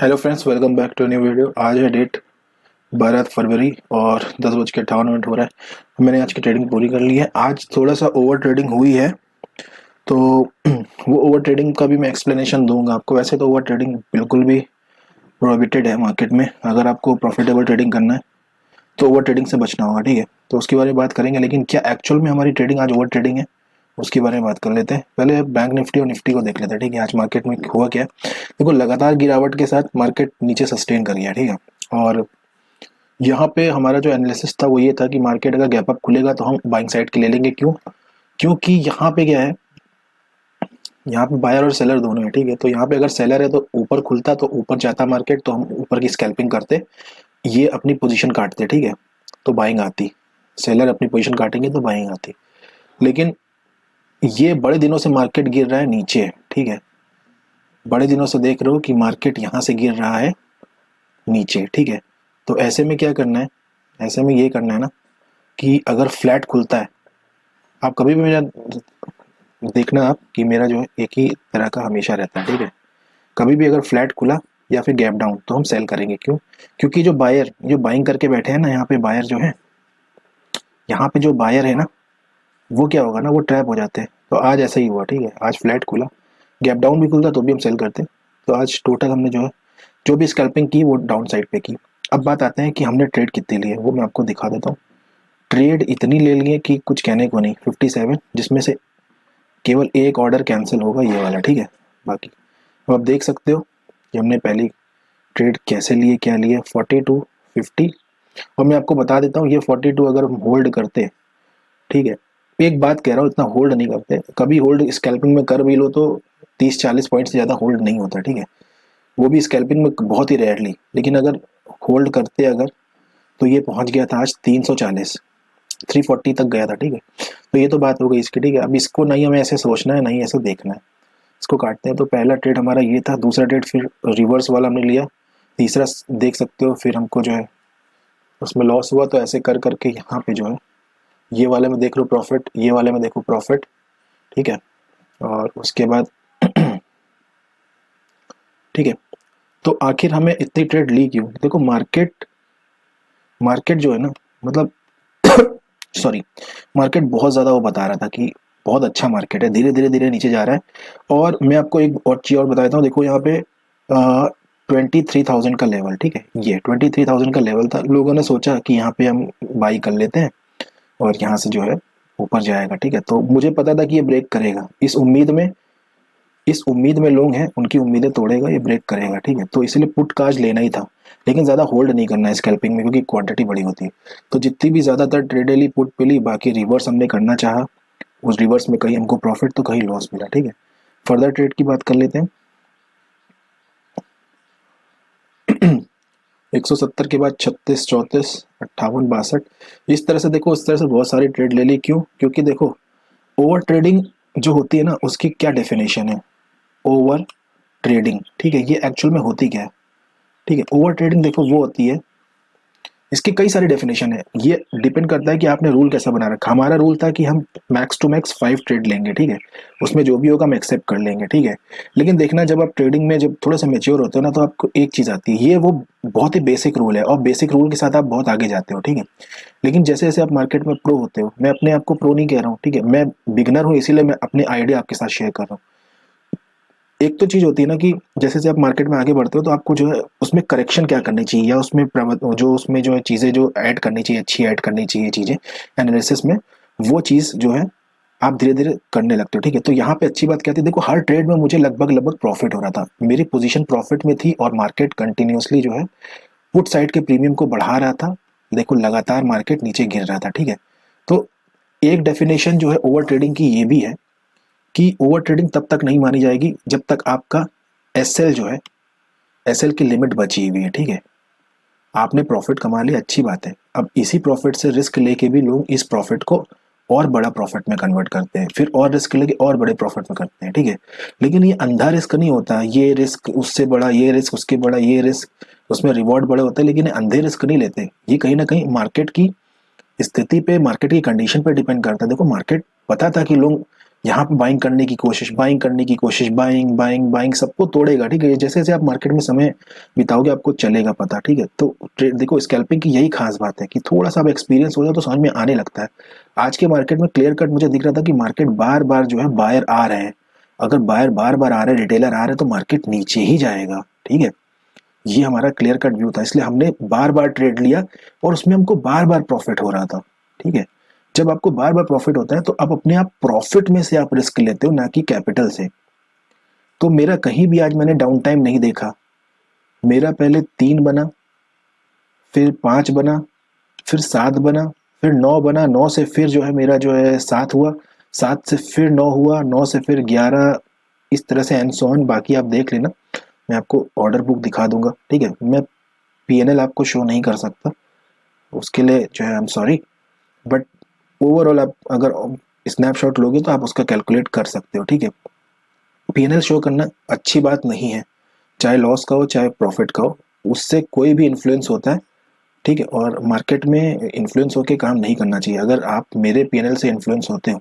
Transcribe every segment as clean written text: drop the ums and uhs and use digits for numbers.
Hello friends, welcome back to new video. आज है date 12 फरवरी और 10:58 हो रहा है। मैंने आज की ट्रेडिंग पूरी कर ली है। आज थोड़ा सा ओवर ट्रेडिंग हुई है, तो वो ओवर ट्रेडिंग का भी मैं एक्सप्लेनेशन दूंगा आपको। वैसे तो ओवर ट्रेडिंग बिल्कुल भी प्रोहिबिटेड है मार्केट में। अगर आपको प्रॉफिटेबल ट्रेडिंग करना है तो ओवर ट्रेडिंग से बचना होगा, ठीक है। तो उसके बारे में बात करेंगे, लेकिन क्या एक्चुअल में हमारी ट्रेडिंग आज ओवर ट्रेडिंग है उसके बारे में बात कर लेते हैं। पहले बैंक निफ्टी और निफ्टी को देख लेते हैं, ठीक है। आज मार्केट में हुआ क्या है। देखो, लगातार गिरावट के साथ मार्केट नीचे सस्टेन कर गया, ठीक है। और यहाँ पे हमारा जो एनालिसिस था वो ये था कि मार्केट अगर गैप अप खुलेगा तो हम बाइंग साइड के ले लेंगे। क्यों? क्योंकि यहाँ पे क्या है, यहाँ पे बायर और सेलर दोनों है, ठीक है। तो यहाँ पे अगर सेलर है तो ऊपर खुलता तो ऊपर जाता मार्केट, तो हम ऊपर की स्कैल्पिंग करते, ये अपनी पोजीशन काटते, ठीक है। तो बाइंग आती, सेलर अपनी पोजीशन काटेंगे तो बाइंग आती। लेकिन ये बड़े दिनों से मार्केट गिर रहा है नीचे, ठीक है। बड़े दिनों से देख रहे हो कि मार्केट यहाँ से गिर रहा है नीचे, ठीक है। तो ऐसे में क्या करना है, ऐसे में ये करना है ना कि अगर फ्लैट खुलता है, आप कभी भी मेरा देखना आप कि मेरा जो है एक ही तरह का हमेशा रहता है, ठीक है। कभी भी अगर फ्लैट खुला या फिर गैप डाउन तो हम सेल करेंगे। क्यों? क्योंकि जो बायर जो बाइंग करके बैठे हैं ना, यहाँ पे बायर जो है, यहाँ पे जो बायर है ना, वो क्या होगा ना, वो ट्रैप हो जाते हैं। तो आज ऐसा ही हुआ, ठीक है। आज फ्लैट खुला, गैप डाउन भी खुलता तो भी हम सेल करते। तो आज टोटल हमने जो है, जो भी स्कैल्पिंग की वो डाउन साइड पे की। अब बात आते हैं कि हमने ट्रेड कितनी ली है, वो मैं आपको दिखा देता हूँ। ट्रेड इतनी ले लिए कि कुछ कहने को नहीं, 57, जिसमें से केवल एक ऑर्डर कैंसिल होगा, ये वाला, ठीक है। बाकी अब आप देख सकते हो कि हमने पहली ट्रेड कैसे लिए, क्या लिए, 42, 50। और मैं आपको बता देता हूँ, ये 42 अगर हम होल्ड करते, ठीक है। एक बात कह रहा हूँ, इतना होल्ड नहीं करते। कभी होल्ड स्कैल्पिंग में कर भी लो तो 30-40 पॉइंट से ज़्यादा होल्ड नहीं होता, ठीक है। वो भी स्कैल्पिंग में बहुत ही रेयरली। लेकिन अगर होल्ड करते अगर, तो ये पहुंच गया था आज 340, 340 तक गया था, ठीक है। तो ये तो बात हो गई इसकी, ठीक है। अब इसको नहीं हमें ऐसे सोचना है, नहीं ऐसे देखना है। इसको काटते हैं। तो पहला ट्रेड हमारा ये था, दूसरा ट्रेड फिर रिवर्स वाला हमने लिया, तीसरा देख सकते हो फिर हमको जो है उसमें लॉस हुआ। तो ऐसे कर करके यहाँ पे जो है, ये वाले में देख लो प्रॉफिट, ये वाले में देखो प्रॉफिट, ठीक है। और उसके बाद ठीक है। तो आखिर हमें इतनी ट्रेड ली क्यों? देखो, मार्केट मार्केट जो है ना, मतलब सॉरी, मार्केट बहुत ज़्यादा वो बता रहा था कि बहुत अच्छा मार्केट है, धीरे धीरे धीरे नीचे जा रहा है। और मैं आपको एक और चीज़ और बता देता हूँ। देखो यहाँ पे 23,000 का लेवल, ठीक है। ये 23,000 का लेवल था। लोगों ने सोचा कि यहाँ पे हम बाई कर लेते हैं और यहाँ से जो है ऊपर जाएगा, ठीक है। तो मुझे पता था कि ये ब्रेक करेगा, इस उम्मीद में लोग हैं, उनकी उम्मीदें तोड़ेगा, ये ब्रेक करेगा, ठीक है। तो इसलिए पुट का आज लेना ही था। लेकिन ज़्यादा होल्ड नहीं करना है स्कैल्पिंग में, क्योंकि क्वांटिटी बड़ी होती है। तो जितनी भी ज़्यादातर ट्रेड ली, पुट पे ली। बाकी रिवर्स हमने करना चाहा, उस रिवर्स में कहीं हमको प्रॉफिट तो कहीं लॉस मिला, ठीक है। फर्दर ट्रेड की बात कर लेते हैं। 170 के बाद 36, 34, 58, 62, इस तरह से देखो, इस तरह से बहुत सारी ट्रेड ले ली। क्यों? क्योंकि देखो, ओवर ट्रेडिंग जो होती है ना, उसकी क्या डेफिनेशन है। ओवर ट्रेडिंग, ठीक है, ये एक्चुअल में होती क्या है, ठीक है। ओवर ट्रेडिंग देखो वो होती है, इसके कई सारे डेफिनेशन है। ये डिपेंड करता है कि आपने रूल कैसा बना रखा। हमारा रूल था कि हम मैक्स टू मैक्स 5 ट्रेड लेंगे, ठीक है। उसमें जो भी होगा हम एक्सेप्ट कर लेंगे, ठीक है। लेकिन देखना, जब आप ट्रेडिंग में जब थोड़ा सा मेच्योर होते हो ना, तो आपको एक चीज़ आती है, ये वो बहुत ही बेसिक रूल है, और बेसिक रूल के साथ आप बहुत आगे जाते हो, ठीक है। लेकिन जैसे जैसे आप मार्केट में प्रो होते हो, मैं अपने आप को प्रो नहीं कह रहा हूँ, ठीक है, मैं बिगनर हूँ, इसीलिए मैं अपने आइडिया आपके साथ शेयर कर रहा हूँ। एक तो चीज़ होती है ना कि जैसे जैसे आप मार्केट में आगे बढ़ते हो, तो आपको जो है उसमें करेक्शन क्या करनी चाहिए, या उसमें जो उसमें जो है चीज़ें जो ऐड करनी चाहिए, अच्छी ऐड करनी चाहिए चीज़ें एनालिसिस में, वो चीज़ जो है आप धीरे धीरे करने लगते हो, ठीक है। तो यहाँ पे अच्छी बात क्या थी, देखो हर ट्रेड में मुझे लगभग लगभग प्रॉफिट हो रहा था, मेरी पोजीशन प्रॉफिट में थी, और मार्केट कंटिन्यूसली जो है पुट साइड के प्रीमियम को बढ़ा रहा था। देखो लगातार मार्केट नीचे गिर रहा था, ठीक है। तो एक डेफिनेशन जो है ओवर ट्रेडिंग की ये भी है कि ओवर ट्रेडिंग तब तक नहीं मानी जाएगी जब तक आपका एसएल जो है, एसएल की लिमिट बची हुई है, ठीक है। आपने प्रॉफिट कमा लिया, अच्छी बात है। अब इसी प्रॉफिट से रिस्क लेके भी लोग इस प्रॉफिट को और बड़ा प्रॉफिट में कन्वर्ट करते हैं, फिर और रिस्क लेके और बड़े प्रॉफिट में करते हैं, ठीक है। लेकिन ये अंधा रिस्क नहीं होता, ये रिस्क उससे बड़ा, ये रिस्क उसके बड़ा, ये रिस्क उसमें रिवॉर्ड बड़े होते हैं, लेकिन ये अंधे रिस्क नहीं लेते। ये कहीं ना कहीं मार्केट की स्थिति पे, मार्केट की कंडीशन पे डिपेंड करता है। देखो मार्केट पता था कि लोग यहाँ पे बाइंग करने की कोशिश, बाइंग बाइंग बाइंग सबको तोड़ेगा, ठीक है। जैसे जैसे आप मार्केट में समय बिताओगे आपको चलेगा पता, ठीक है। तो देखो स्कैल्पिंग की यही खास बात है कि थोड़ा सा आप एक्सपीरियंस हो जाए तो समझ में आने लगता है। आज के मार्केट में क्लियर कट मुझे दिख रहा था कि मार्केट बार बार जो है बायर आ रहे हैं। अगर बायर बार बार आ रहे हैं, रिटेलर आ रहे हैं, तो मार्केट नीचे ही जाएगा, ठीक है। ये हमारा क्लियर कट व्यू था, इसलिए हमने बार बार ट्रेड लिया और उसमें हमको बार बार प्रॉफिट हो रहा था, ठीक है। जब आपको बार बार प्रॉफिट होता है तो आप अपने आप प्रॉफिट में से आप रिस्क लेते हो, ना कि कैपिटल से। तो मेरा कहीं भी आज मैंने डाउन टाइम नहीं देखा। मेरा पहले 3 बना, फिर 5 बना, फिर 7 बना, फिर 9 बना, 9 से फिर जो है मेरा जो है 7 हुआ, 7 से फिर 9 हुआ, 9 से फिर 11, इस तरह से एंड सो ऑन। बाकी आप देख लेना, मैं आपको ऑर्डर बुक दिखा दूंगा, ठीक है। मैं पीएनएल आपको शो नहीं कर सकता, उसके लिए जो है I am sorry, but overall आप अगर स्नैपशॉट लोगे तो आप उसका कैलकुलेट कर सकते हो, ठीक है। पीएनएल शो करना अच्छी बात नहीं है, चाहे लॉस का हो चाहे प्रॉफिट का हो, उससे कोई भी इन्फ्लुएंस होता है, ठीक है। और मार्केट में इन्फ्लुएंस होकर काम नहीं करना चाहिए। अगर आप मेरे पीएनएल से इन्फ्लुएंस होते हो,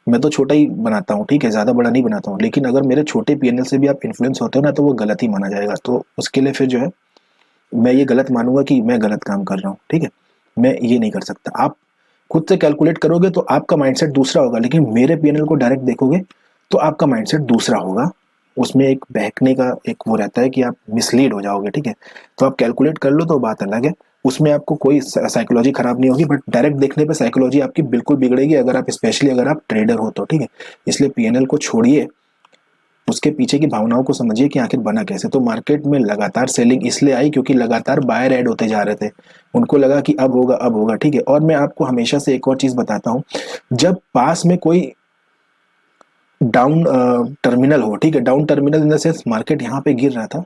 मैं तो छोटा ही बनाता हूँ, ठीक है, ज़्यादा बड़ा नहीं बनाता हूँ, लेकिन अगर मेरे छोटे पीएनएल से भी आप इन्फ्लुएंस होते हो ना, तो वो गलत ही माना जाएगा। तो उसके लिए फिर जो है मैं ये गलत मानूंगा कि मैं गलत काम कर रहा हूँ, ठीक है। मैं ये नहीं कर सकता। आप खुद से कैलकुलेट करोगे तो आपका माइंडसेट दूसरा होगा, लेकिन मेरे पीएनएल को डायरेक्ट देखोगे तो आपका माइंडसेट दूसरा होगा। उसमें एक बहकने का एक वो रहता है कि आप मिसलीड हो जाओगे, ठीक है। तो आप कैलकुलेट कर लो तो बात अलग है, उसमें आपको कोई साइकोलॉजी खराब नहीं होगी, बट डायरेक्ट देखने पे साइकोलॉजी आपकी बिल्कुल बिगड़ेगी, अगर आप स्पेशली अगर आप ट्रेडर हो तो, ठीक है। इसलिए पीएनएल को छोड़िए, उसके पीछे की भावनाओं को समझिए कि आखिर बना कैसे। तो मार्केट में लगातार सेलिंग इसलिए आई क्योंकि लगातार बायर ऐड होते जा रहे थे, उनको लगा कि अब होगा अब होगा, ठीक है। और मैं आपको हमेशा से एक और चीज बताता हूँ, जब पास में कोई डाउन टर्मिनल हो, ठीक है, down terminal in the sense market यहाँ पे गिर रहा था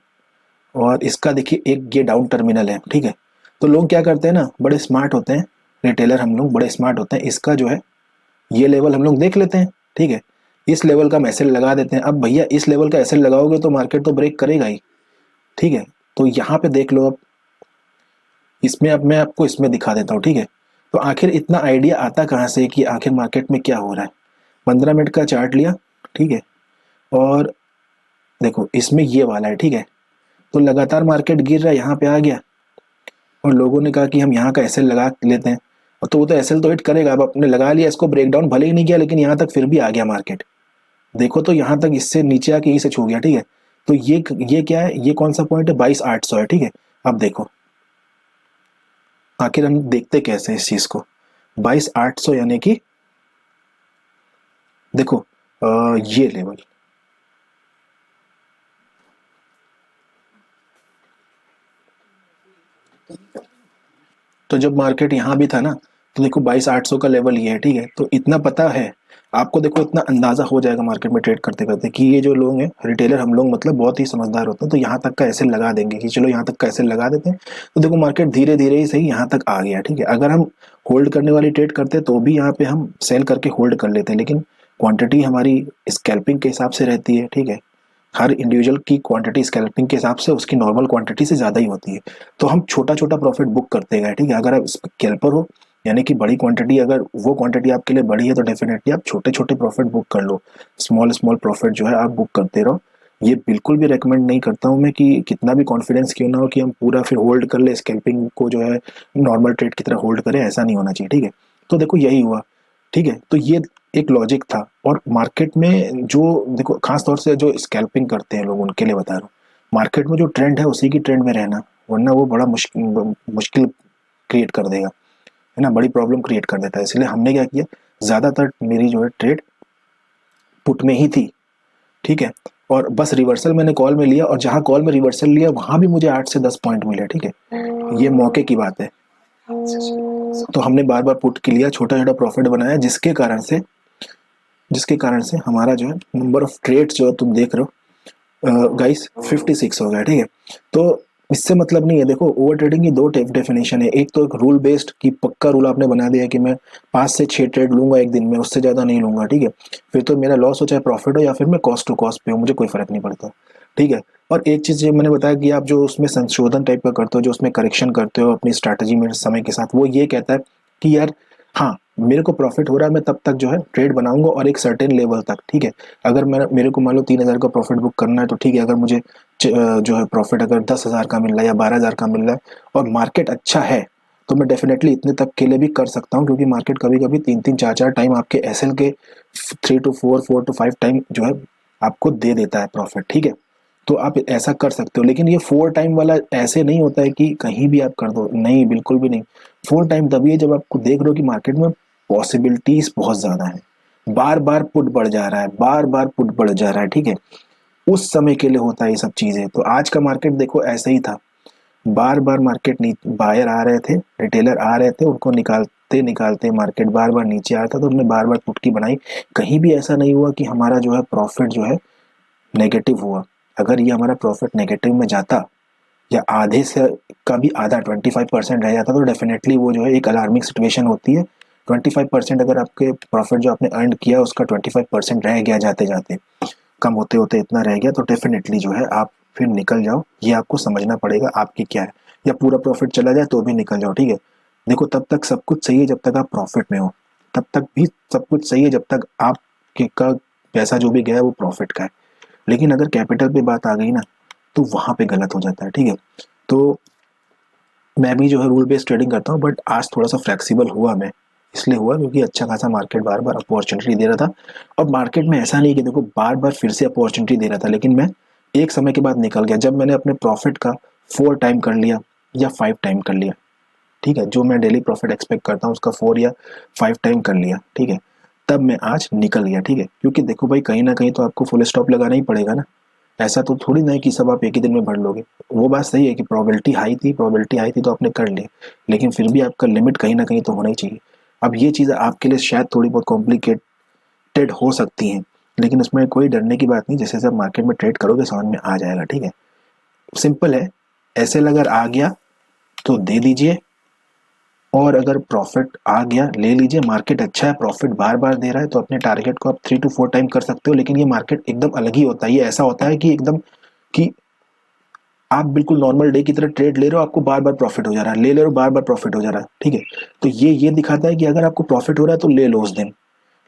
और इसका देखिए एक ये डाउन टर्मिनल है, ठीक है। तो लोग क्या करते हैं ना, बड़े स्मार्ट होते हैं, रिटेलर हम लोग बड़े स्मार्ट होते हैं, इसका जो है ये लेवल हम लोग देख लेते हैं, ठीक है। इस लेवल का हम एसएल लगा देते हैं। अब भैया इस लेवल का एसएल लगाओगे तो मार्केट तो ब्रेक करेगा ही, ठीक है। तो यहाँ पे देख लो, अब इसमें अब मैं आपको इसमें दिखा देता हूँ, ठीक है। तो आखिर इतना आइडिया आता कहाँ से कि आखिर मार्केट में क्या हो रहा है। 15 मिनट का चार्ट लिया, ठीक है, और देखो इसमें ये वाला है, ठीक है। तो लगातार मार्केट गिर रहा है, यहाँ पे आ गया और लोगों ने कहा कि हम यहाँ का एसएल लगा लेते हैं, और तो वो तो एसएल तो हिट करेगा। अब आपने लगा लिया, इसको ब्रेकडाउन भले ही नहीं किया, लेकिन यहाँ तक फिर भी आ गया मार्केट। देखो तो यहाँ तक इससे नीचे आके यहीं से छू गया, ठीक है। तो ये क्या है, ये कौन सा पॉइंट है, 22,800 है, ठीक है। अब देखो आखिर हम देखते कैसे इस चीज को, 22,800 यानी कि देखो ये लेवल, तो जब मार्केट यहाँ भी था ना, तो देखो 22,800 का लेवल ये है, ठीक है। तो इतना पता है आपको, देखो इतना अंदाजा हो जाएगा मार्केट में ट्रेड करते करते कि ये जो लोग हैं रिटेलर, हम लोग मतलब बहुत ही समझदार होते हैं, तो यहाँ तक का ऐसे लगा देंगे कि चलो यहाँ तक का ऐसे लगा देते हैं। तो देखो मार्केट धीरे धीरे ही सही यहाँ तक आ गया, ठीक है। अगर हम होल्ड करने वाली ट्रेड करते तो भी यहाँ पे हम सेल करके होल्ड कर लेते हैं, लेकिन क्वांटिटी हमारी स्कैल्पिंग के हिसाब से रहती है, ठीक है। हर इंडिविजुअल की क्वांटिटी स्कैल्पिंग के हिसाब से उसकी नॉर्मल क्वांटिटी से ज़्यादा ही होती है। तो हम छोटा छोटा प्रॉफिट बुक करते गए, ठीक है। अगर आप स्कैल्पर हो, यानी कि बड़ी क्वांटिटी, अगर वो क्वांटिटी आपके लिए बड़ी है तो डेफिनेटली आप छोटे छोटे प्रॉफिट बुक कर लो, स्मॉल स्मॉल प्रॉफिट जो है आप बुक करते रहो। ये बिल्कुल भी रेकमेंड नहीं करता हूँ मैं कि कितना भी कॉन्फिडेंस क्यों ना हो कि हम पूरा फिर होल्ड कर ले, स्कैल्पिंग को जो है नॉर्मल ट्रेड की तरह होल्ड करें, ऐसा नहीं होना चाहिए, ठीक है। तो देखो यही हुआ, ठीक है। तो ये एक लॉजिक था। और मार्केट में जो देखो खास तौर से जो स्कैल्पिंग करते हैं लोग, उनके लिए बता रहा हूँ, मार्केट में जो ट्रेंड है उसी की ट्रेंड में रहना, वरना वो बड़ा मुश्किल क्रिएट कर देगा, है ना, बड़ी प्रॉब्लम क्रिएट कर देता है। इसलिए हमने क्या किया, ज़्यादातर मेरी जो है ट्रेड पुट में ही थी, ठीक है। और बस रिवर्सल मैंने कॉल में लिया, और जहाँ कॉल में रिवर्सल लिया वहाँ भी मुझे 8 से 10 पॉइंट मिले, ठीक है। ये मौके की बात है। तो हमने बार बार पुट के लिया, छोटा छोटा प्रॉफिट बनाया, जिसके कारण से हमारा जो है नंबर ऑफ ट्रेड्स जो तुम देख रहे हो गाइस 56 हो गया, ठीक है। तो इससे मतलब नहीं है, देखो ओवर ट्रेडिंग की दो डेफिनेशन है। एक तो एक रूल बेस्ड कि पक्का रूल आपने बना दिया कि मैं 5 से 6 ट्रेड लूंगा एक दिन में, उससे ज़्यादा नहीं लूंगा, ठीक है। फिर तो मेरा लॉस हो चाहे प्रॉफिट हो, या फिर मैं कॉस्ट टू कॉस्ट पे हो, मुझे कोई फर्क नहीं पड़ता, ठीक है। और एक चीज़ जो मैंने बताया कि आप जो उसमें संशोधन टाइप का करते हो, जो उसमें करेक्शन करते हो अपनी स्ट्रैटेजी में समय के साथ, वो ये कहता है कि यार हाँ, मेरे को प्रॉफिट हो रहा है, मैं तब तक जो है ट्रेड बनाऊंगा और एक सर्टेन लेवल तक, ठीक है। अगर मेरे को मान लो 3,000 का प्रॉफिट बुक करना है तो ठीक है, अगर मुझे जो है प्रॉफिट अगर 10,000 का मिल रहा है या 12,000 का मिल रहा है और मार्केट अच्छा है, तो मैं डेफिनेटली इतने तक के लिए भी कर सकता हूँ, क्योंकि मार्केट कभी कभी 3-3 4-4 टाइम आपके एसएल के 3 to 4 4 to 5 टाइम जो है आपको दे देता है प्रॉफिट, ठीक है। तो आप ऐसा कर सकते हो, लेकिन ये 4 टाइम वाला ऐसे नहीं होता है कि कहीं भी आप कर दो, नहीं, बिल्कुल भी नहीं। 4 टाइम तभी है जब आपको देख रहे हो कि मार्केट में पॉसिबिलिटीज बहुत ज्यादा है, बार बार पुट बढ़ जा रहा है, बार बार पुट बढ़ जा रहा है, ठीक है। उस समय के लिए होता है ये सब चीजें। तो आज का मार्केट देखो ऐसे ही था, बार बार मार्केट बायर आ रहे थे, रिटेलर आ रहे थे, उनको निकालते निकालते मार्केट बार बार नीचे आता, तो हमने बार बार पुट की बनाई। कहीं भी ऐसा नहीं हुआ कि हमारा जो है प्रॉफिट जो है नेगेटिव हुआ। अगर ये हमारा प्रॉफिट नेगेटिव में जाता या आधे से का भी आधा 25% रह जाता, तो डेफिनेटली वो जो है एक अलार्मिंग सिचुएशन होती है। 25% अगर आपके प्रॉफिट जो आपने अर्न किया उसका 25% रह गया, जाते जाते कम होते होते इतना रह गया, तो डेफिनेटली जो है आप फिर निकल जाओ। ये आपको समझना पड़ेगा आपकी क्या है, या पूरा प्रॉफिट चला जाए तो भी निकल जाओ, ठीक है। देखो, तब तक सब कुछ सही है जब तक आप प्रॉफिट में हो, तब तक भी सब कुछ सही है जब तक आपके का पैसा जो भी गया है वो प्रॉफिट का है। लेकिन अगर कैपिटल पे बात आ गई ना, तो वहां पे गलत हो जाता है, ठीक है। तो मैं भी जो है रूल बेस्ड ट्रेडिंग करता हूँ, बट आज थोड़ा सा फ्लेक्सिबल हुआ मैं, इसलिए हुआ क्योंकि अच्छा खासा मार्केट बार बार अपॉर्चुनिटी दे रहा था। और मार्केट में ऐसा नहीं कि देखो बार बार फिर से अपॉर्चुनिटी दे रहा था, लेकिन मैं एक समय के बाद निकल गया, जब मैंने अपने प्रॉफिट का 4 टाइम कर लिया या 5 टाइम कर लिया, ठीक है। जो मैं डेली प्रॉफिट एक्सपेक्ट करता हूँ उसका 4 या 5 टाइम कर लिया, ठीक है। तब मैं आज निकल गया, ठीक है। क्योंकि देखो भाई, कहीं ना कहीं तो आपको फुल स्टॉप लगाना ही पड़ेगा ना। ऐसा तो थोड़ी ना है कि सब आप एक ही दिन में भर लोगे। वो बात सही है कि प्रोबेबिलिटी हाई थी तो आपने कर लिया, लेकिन फिर भी आपका लिमिट कहीं ना कहीं तो होना ही चाहिए। अब ये चीज़ें आपके लिए शायद थोड़ी बहुत कॉम्प्लिकेटेड हो सकती हैं, लेकिन उसमें कोई डरने की बात नहीं। जैसे जैसे आप मार्केट में ट्रेड करोगे समझ में आ जाएगा, ठीक है। सिंपल है। ऐसे अगर आ गया तो दे दीजिए, और अगर प्रॉफिट आ गया ले लीजिए। मार्केट अच्छा है, प्रॉफिट बार बार दे रहा है, तो अपने टारगेट को आप 3 to 4 टाइम कर सकते हो। लेकिन ये मार्केट एकदम अलग ही होता है, ये ऐसा होता है कि एकदम कि आप बिल्कुल नॉर्मल डे की तरह ट्रेड ले रहे हो, आपको बार बार प्रॉफिट हो जा रहा है, ले ले रहे हो, बार बार प्रॉफिट हो जा रहा है, ठीक है। तो ये दिखाता है कि अगर आपको प्रॉफिट हो रहा है तो ले लो, उस दिन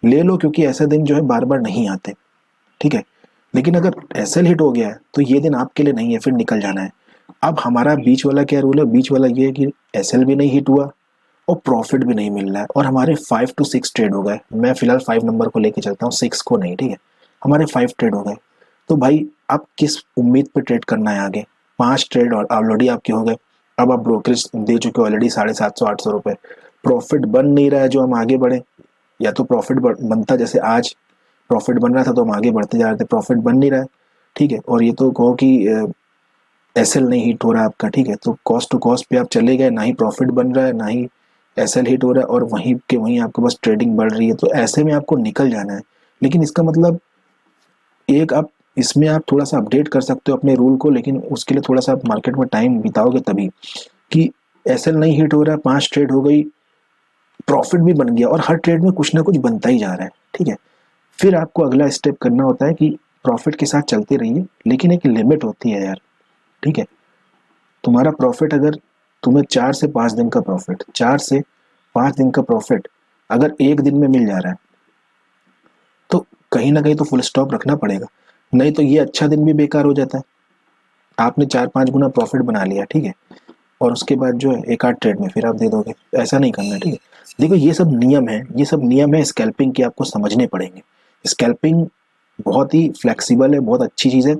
ले लो, क्योंकि ऐसे दिन जो है बार बार नहीं आते, ठीक है। लेकिन अगर एसएल हिट हो गया है तो ये दिन आपके लिए नहीं है, फिर निकल जाना है। अब हमारा बीच वाला क्या रूल है, बीच वाला ये है कि एसएल भी नहीं हिट हुआ और प्रॉफिट भी नहीं मिल रहा है, और हमारे 5 to 6 ट्रेड हो गए। मैं फिलहाल 5 नंबर को लेके चलता हूँ, 6 को नहीं, ठीक है। हमारे 5 ट्रेड हो गए, तो भाई आप किस उम्मीद पे ट्रेड करना है आगे। 5 ट्रेड और ऑलरेडी आपके हो गए। अब आप ब्रोकरेज दे चुके हो ऑलरेडी 750-800 रुपये, प्रॉफिट बन नहीं रहा है जो हम आगे बढ़े। या तो प्रॉफिट बनता, जैसे आज प्रॉफिट बन रहा था तो हम आगे बढ़ते जा रहे थे, प्रॉफिट बन नहीं रहा है, ठीक है। और ये तो कहो कि एसएल नहीं हिट हो रहा है आपका, ठीक है। तो कॉस्ट टू कॉस्ट पे आप चले गए, ना ही प्रॉफिट बन रहा है ना ही एसएल हिट हो रहा है, और वहीं के वहीं आपके पास ट्रेडिंग बढ़ रही है। तो ऐसे में आपको निकल जाना है। लेकिन इसका मतलब एक आप इसमें आप थोड़ा सा अपडेट कर सकते हो अपने रूल को, लेकिन उसके लिए थोड़ा सा आप मार्केट में टाइम बिताओगे तभी। कि एसएल नहीं हिट हो रहा है, 5 ट्रेड हो गई, प्रॉफिट भी बन गया, और हर ट्रेड में कुछ ना कुछ बनता ही जा रहा है, ठीक है। फिर आपको अगला स्टेप करना होता है कि प्रॉफिट के साथ चलते रहिए, लेकिन एक लिमिट होती है यार, ठीक है। तुम्हारा प्रॉफिट अगर तुम्हें 4 से 5 दिन का प्रॉफिट, 4 से 5 दिन का प्रॉफिट अगर एक दिन में मिल जा रहा है, तो कहीं ना कहीं तो फुल स्टॉप रखना पड़ेगा। नहीं तो ये अच्छा दिन भी बेकार हो जाता है। आपने 4-5 गुना प्रॉफिट बना लिया, ठीक है, और उसके बाद जो है एक आध ट्रेड में फिर आप दे दोगे। ऐसा नहीं करना, ठीक है। देखो, ये सब नियम है, ये सब नियम है स्कैल्पिंग के, आपको समझने पड़ेंगे। स्कैल्पिंग बहुत ही फ्लेक्सिबल है, बहुत अच्छी चीज़ है।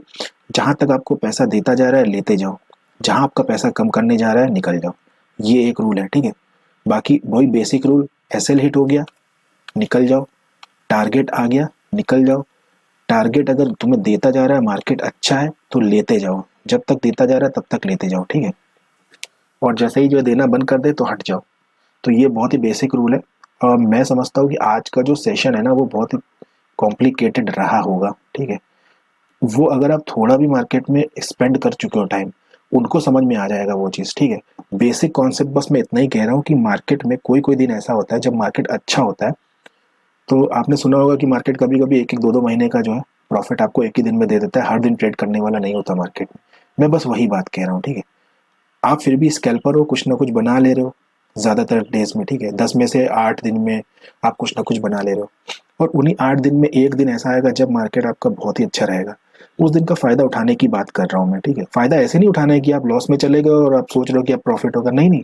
जहाँ तक आपको पैसा देता जा रहा है लेते जाओ, जहाँ आपका पैसा कम करने जा रहा है निकल जाओ। ये एक रूल है, ठीक है। बाकी वही बेसिक रूल, एसएल हिट हो गया निकल जाओ, टारगेट आ गया निकल जाओ। टारगेट अगर तुम्हें देता जा रहा है, मार्केट अच्छा है, तो लेते जाओ, जब तक देता जा रहा है तब तक लेते जाओ, ठीक है। और जैसे ही जो देना बंद कर दे तो हट जाओ। तो ये बहुत ही बेसिक रूल है। और मैं समझता हूँ कि आज का जो सेशन है ना वो बहुत ही कॉम्प्लिकेटेड रहा होगा, ठीक है। वो अगर आप थोड़ा भी मार्केट में स्पेंड कर चुके हो टाइम, उनको समझ में आ जाएगा वो चीज़, ठीक है। बेसिक कॉन्सेप्ट बस मैं इतना ही कह रहा हूँ कि मार्केट में कोई कोई दिन ऐसा होता है जब मार्केट अच्छा होता है। तो आपने सुना होगा कि मार्केट कभी कभी 1-1 2-2 महीने का जो है प्रॉफिट आपको एक ही दिन में दे देता है, हर दिन ट्रेड करने वाला नहीं होता मार्केट में। मैं बस वही बात कह रहा हूँ, ठीक है। आप फिर भी स्कैल्पर हो, कुछ ना कुछ बना ले रहे हो, ज़्यादातर डेज में, ठीक है। 10 में से 8 दिन में आप कुछ ना कुछ बना ले रहे हो, और उन्हीं 8 दिन में एक दिन ऐसा आएगा जब मार्केट आपका बहुत ही अच्छा रहेगा। उस दिन का फ़ायदा उठाने की बात कर रहा हूँ मैं, ठीक है। फ़ायदा ऐसे नहीं उठाना है कि आप लॉस में चले गए और आप सोच रहे हो कि अब प्रॉफिट होगा, नहीं नहीं।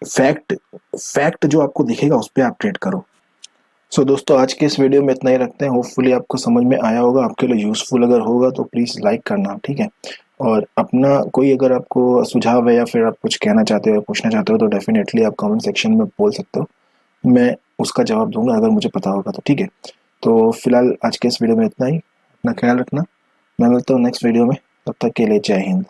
फैक्ट फैक्ट जो आपको दिखेगा उस पे आप ट्रेड करो। सो दोस्तों, आज के इस वीडियो में इतना ही रखते हैं। होपफुली आपको समझ में आया होगा, आपके लिए यूज़फुल अगर होगा तो प्लीज़ लाइक करना, ठीक है। और अपना कोई अगर आपको सुझाव है या फिर आप कुछ कहना चाहते हो या पूछना चाहते हो तो डेफ़िनेटली आप कमेंट सेक्शन में बोल सकते हो। मैं उसका जवाब दूँगा अगर मुझे पता होगा तो, ठीक है। तो फिलहाल आज के इस वीडियो में इतना ही। अपना ख्याल रखना। मैं मिलता हूँ नेक्स्ट वीडियो में। तब तक के लिए जय हिंद।